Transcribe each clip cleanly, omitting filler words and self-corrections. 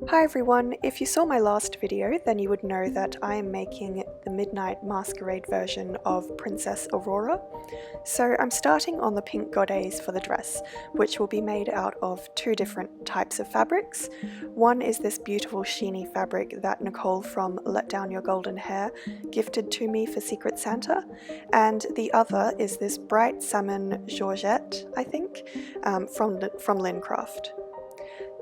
Hi everyone, if you saw my last video then you would know that I am making the Midnight Masquerade version of Princess Aurora. So I'm starting on the pink Godets for the dress, which will be made out of two different types of fabrics. One is this beautiful sheeny fabric that Nicole from Let Down Your Golden Hair gifted to me for Secret Santa, and the other is this bright salmon georgette, I think, from Lincraft.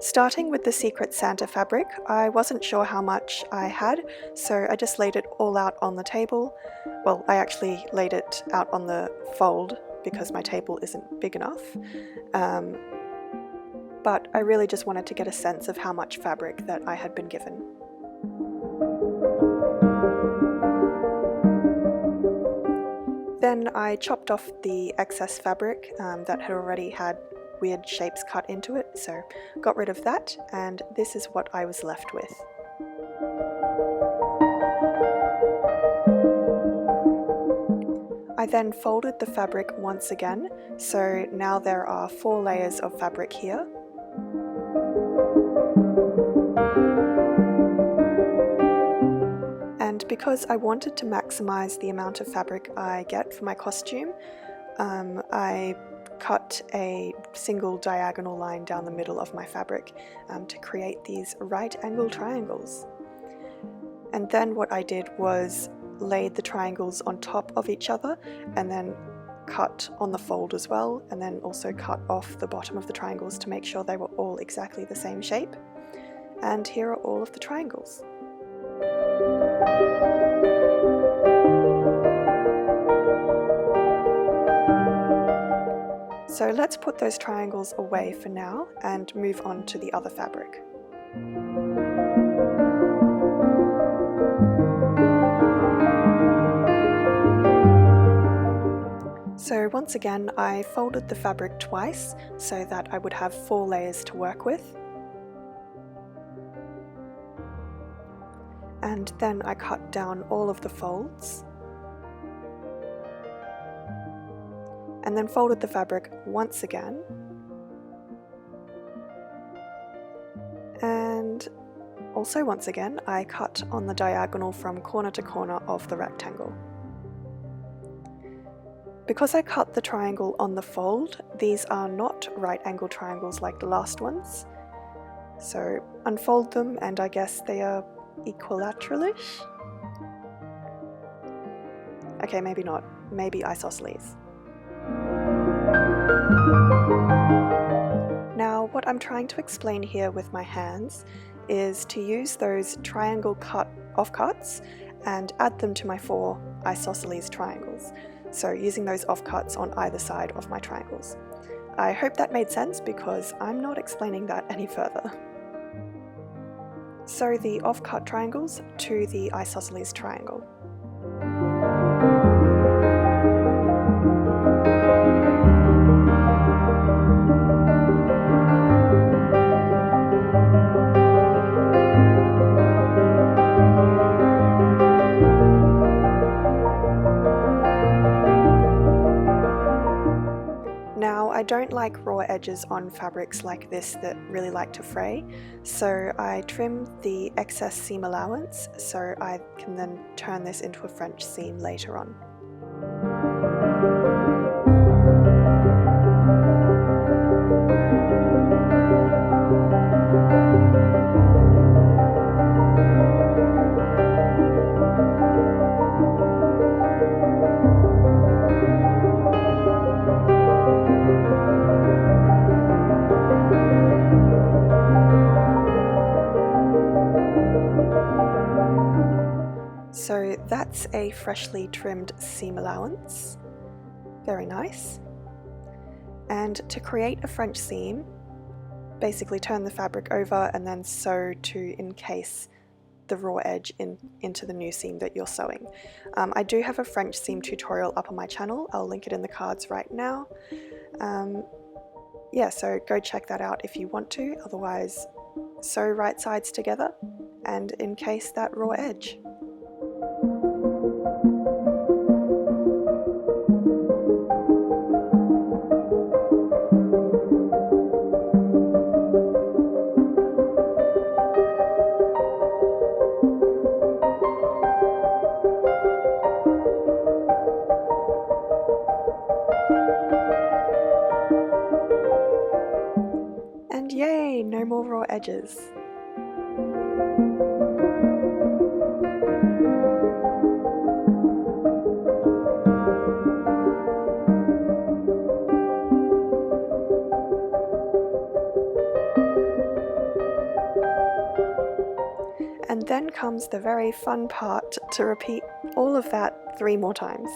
Starting with the Secret Santa fabric, I wasn't sure how much I had, so I just laid it all out on the table. Well, I actually laid it out on the fold because my table isn't big enough. But I really just wanted to get a sense of how much fabric that I had been given. Then I chopped off the excess fabric that had already had weird shapes cut into it, so got rid of that, and this is what I was left with. I then folded the fabric once again, so now there are 4 layers of fabric here. And because I wanted to maximize the amount of fabric I get for my costume, I cut a single diagonal line down the middle of my fabric to create these right angle triangles. And then what I did was laid the triangles on top of each other and then cut on the fold as well, and then also cut off the bottom of the triangles to make sure they were all exactly the same shape. And here are all of the triangles. So let's put those triangles away for now and move on to the other fabric. So once again, I folded the fabric twice so that I would have 4 layers to work with. And then I cut down all of the folds. And then folded the fabric once again, and also once again I cut on the diagonal from corner to corner of the rectangle. Because I cut the triangle on the fold, these are not right angle triangles like the last ones, so unfold them and I guess they are equilateral-ish? Okay, maybe not, maybe isosceles. Now, what I'm trying to explain here with my hands is to use those triangle offcuts and add them to my 4 isosceles triangles. So using those offcuts on either side of my triangles. I hope that made sense because I'm not explaining that any further. So the offcut triangles to the isosceles triangle. Now, I don't like raw edges on fabrics like this that really like to fray, so I trimmed the excess seam allowance so I can then turn this into a French seam later on. So that's a freshly trimmed seam allowance. Very nice. And to create a French seam, basically turn the fabric over and then sew to encase the raw edge into the new seam that you're sewing. I do have a French seam tutorial up on my channel. I'll link it in the cards right now. Yeah, so go check that out if you want to. Otherwise, sew right sides together and encase that raw edge. edges. And then comes the very fun part to repeat all of that 3 more times.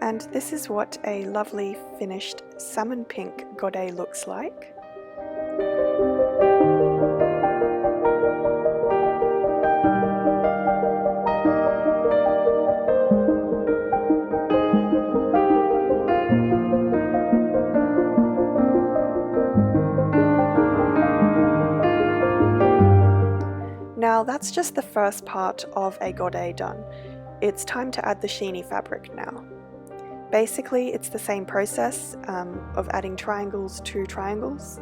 And this is what a lovely finished salmon pink godet looks like. Now that's just the first part of a godet done. It's time to add the sheeny fabric now. Basically, it's the same process of adding triangles to triangles,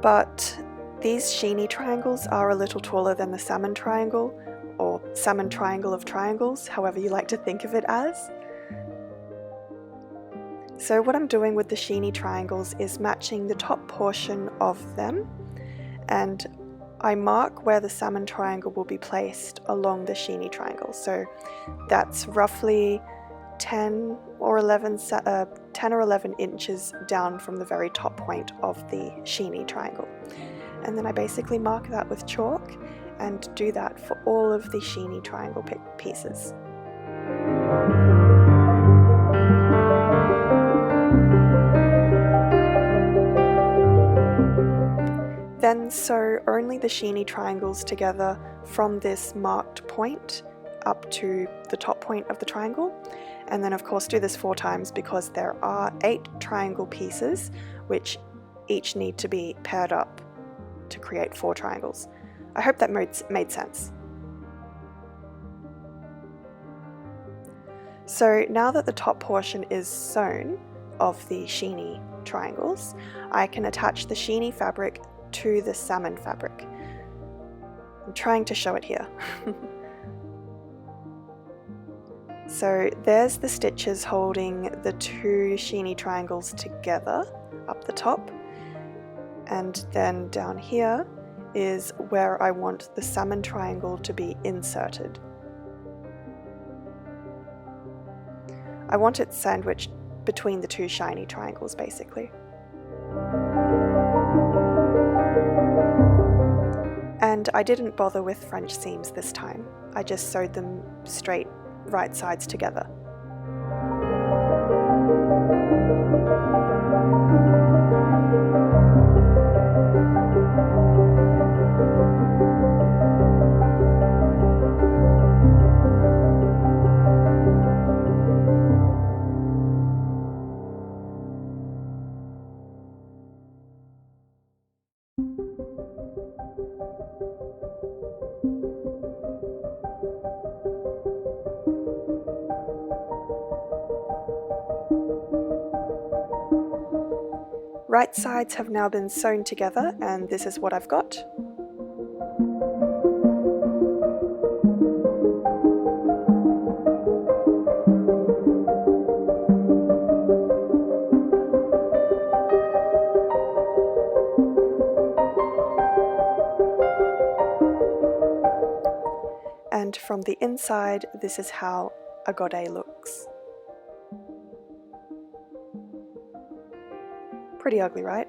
but these sheeny triangles are a little taller than the salmon triangle, or salmon triangle of triangles, however you like to think of it as. So what I'm doing with the sheeny triangles is matching the top portion of them, and I mark where the salmon triangle will be placed along the sheeny triangle. So that's roughly 10 or 11 inches down from the very top point of the sheeny triangle. And then I basically mark that with chalk and do that for all of the sheeny triangle pieces. Then sew only the sheeny triangles together from this marked point up to the top point of the triangle, and then of course do this 4 times because there are 8 triangle pieces which each need to be paired up to create 4 triangles. I hope that made sense. So now that the top portion is sewn of the sheeny triangles, I can attach the sheeny fabric to the salmon fabric. I'm trying to show it here. So there's the stitches holding the 2 sheeny triangles together up the top, and then down here is where I want the salmon triangle to be inserted. I want it sandwiched between the 2 shiny triangles basically. And I didn't bother with French seams this time. I just sewed them straight right sides together. Right sides have now been sewn together, and this is what I've got. And from the inside, this is how a godet looks. Pretty ugly, right?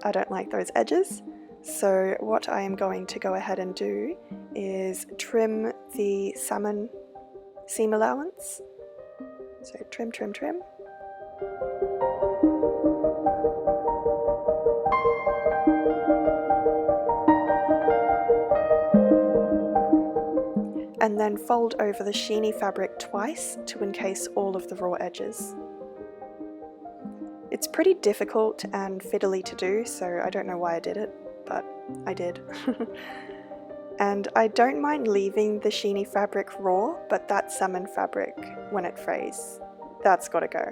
I don't like those edges, so what I am going to go ahead and do is trim the salmon seam allowance. So trim, trim, trim. and then fold over the sheeny fabric twice to encase all of the raw edges. It's pretty difficult and fiddly to do, so I don't know why I did it, but I did. And I don't mind leaving the sheeny fabric raw, but that salmon fabric, when it frays, that's gotta go.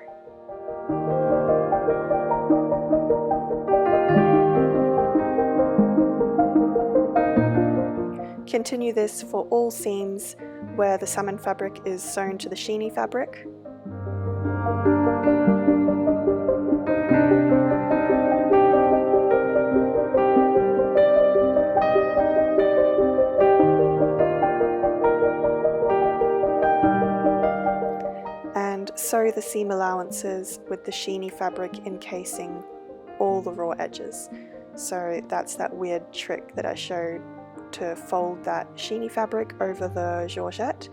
Continue this for all seams where the salmon fabric is sewn to the sheeny fabric. And sew the seam allowances with the sheeny fabric encasing all the raw edges. So that's that weird trick that I showed, to fold that sheeny fabric over the georgette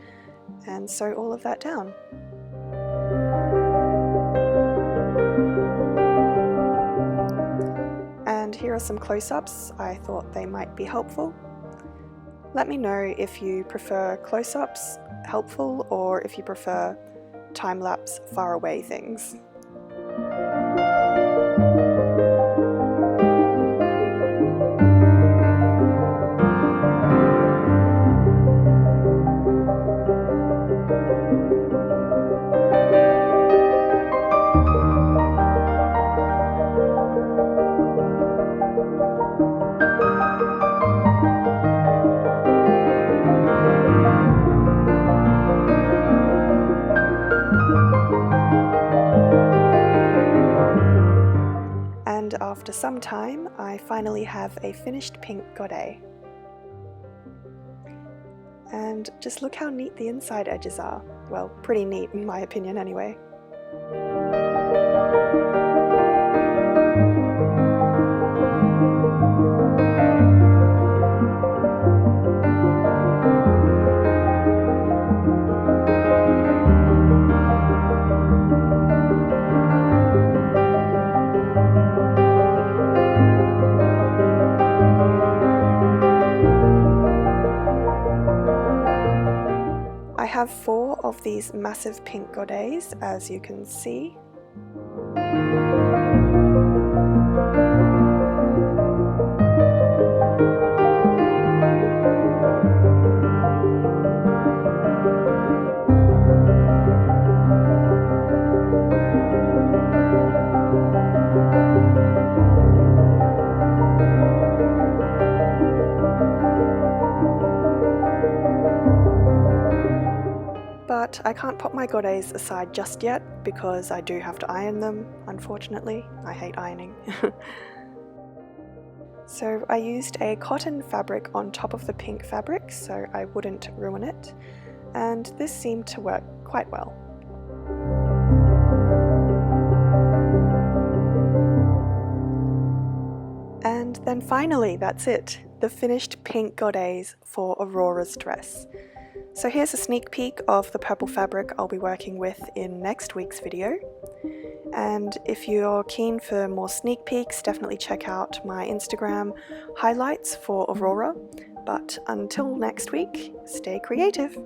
and sew all of that down. And here are some close-ups. I thought they might be helpful. Let me know if you prefer close-ups helpful or if you prefer time-lapse far away things. And after some time, I finally have a finished pink godet. And just look how neat the inside edges are. Well, pretty neat in my opinion anyway. I have 4 of these massive pink godets, as you can see. But I can't put my godets aside just yet because I do have to iron them, unfortunately. I hate ironing. So I used a cotton fabric on top of the pink fabric so I wouldn't ruin it, and this seemed to work quite well. And then finally, that's it, the finished pink godets for Aurora's dress. So here's a sneak peek of the purple fabric I'll be working with in next week's video. And if you're keen for more sneak peeks, definitely check out my Instagram highlights for Aurora. But until next week, stay creative!